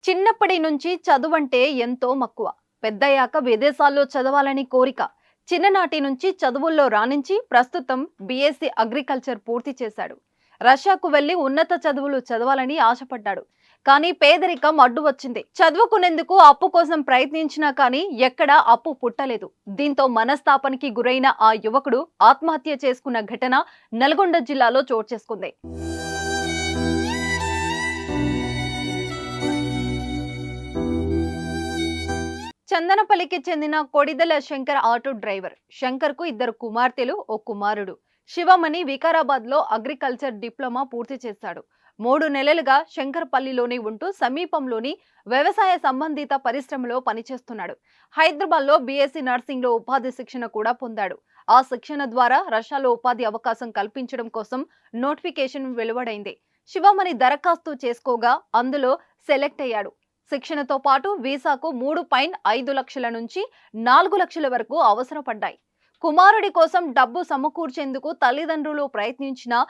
చిన్నప్పటి నుంచి చదువంటే ఎంతో మక్కువ. పెద్దయ్యాక విదేశాల్లో చదవాలని కోరిక. చిన్ననాటి నుంచి చదువుల్లో రాణించి ప్రస్తుతం బీఎస్సీ అగ్రికల్చర్ పూర్తి చేశాడు. రష్యాకు వెళ్లి ఉన్నత చదువులు చదవాలని ఆశపడ్డాడు. కానీ పేదరికం అడ్డు వచ్చింది. చదువుకునేందుకు అప్పు కోసం ప్రయత్నించినా కానీ ఎక్కడా అప్పు పుట్టలేదు. దీంతో మనస్తాపానికి గురైన ఆ యువకుడు ఆత్మహత్య చేసుకున్న ఘటన నల్గొండ జిల్లాలో చోటు చేసుకుంది. చందనపల్లికి చెందిన కొడిదెల శంకర్ ఆటో డ్రైవర్. శంకర్ కు ఇద్దరు కుమార్తెలు, ఓ కుమారుడు. శివమణి వికారాబాద్ లో అగ్రికల్చర్ డిప్లొమా పూర్తి చేశాడు. 3 నెలలుగా శంకర్పల్లిలోనే ఉంటూ సమీపంలోని వ్యవసాయ సంబంధిత పరిశ్రమలో పనిచేస్తున్నాడు. హైదరాబాద్ లో బీఎస్సీ నర్సింగ్ లో ఉపాధి శిక్షణ కూడా పొందాడు. ఆ శిక్షణ ద్వారా రష్యాలో ఉపాధి అవకాశం కల్పించడం కోసం నోటిఫికేషన్ వెలువడైంది. శివమణి దరఖాస్తు చేసుకోగా అందులో సెలెక్ట్ అయ్యాడు. శిక్షణతో పాటు వీసాకు 3.5 లక్షల నుంచి 4 లక్షల వరకు అవసరపడ్డాయి. కుమారుడి కోసం డబ్బు సమకూర్చేందుకు తల్లిదండ్రులు ప్రయత్నించినా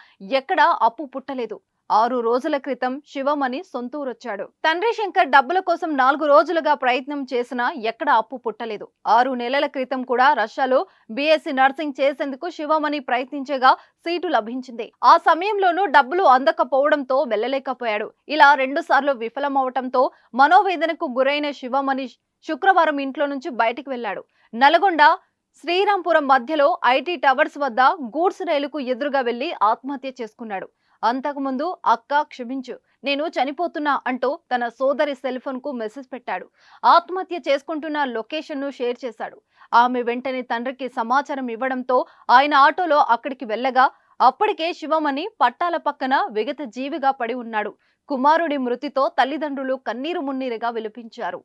ఎక్కడా అప్పు పుట్టలేదు. 6 రోజుల క్రితం శివమణి సొంతూరొచ్చాడు. తండ్రి శంకర్ డబ్బుల కోసం 4 రోజులుగా ప్రయత్నం చేసినా ఎక్కడా అప్పు పుట్టలేదు. 6 నెలల క్రితం కూడా రష్యాలో బీఎస్సీ నర్సింగ్ చేసేందుకు శివమణి ప్రయత్నించగా సీటు లభించింది. ఆ సమయంలోనూ డబ్బులు అందకపోవడంతో వెళ్ళలేకపోయాడు. ఇలా 2 సార్లు విఫలమవటంతో మనోవేదనకు గురైన శివమణి శుక్రవారం ఇంట్లో నుంచి బయటికి వెళ్లాడు. నల్గొండ శ్రీరాంపురం మధ్యలో ఐటీ టవర్స్ వద్ద గూడ్స్ రైలుకు ఎదురుగా వెళ్లి ఆత్మహత్య చేసుకున్నాడు. అంతకుముందు అక్క క్షమించు, నేను చనిపోతున్నా అంటూ తన సోదరి సెల్ ఫోన్ కు మెసేజ్ పెట్టాడు. ఆత్మహత్య చేసుకుంటున్న లొకేషన్ ను షేర్ చేశాడు. ఆమె వెంటనే తండ్రికి సమాచారం ఇవ్వడంతో ఆయన ఆటోలో అక్కడికి వెళ్ళగా అప్పటికే శివమణి పట్టాల పక్కన విగత జీవిగా పడి ఉన్నాడు. కుమారుడి మృతితో తల్లిదండ్రులు కన్నీరు మున్నీరుగా విలపించారు.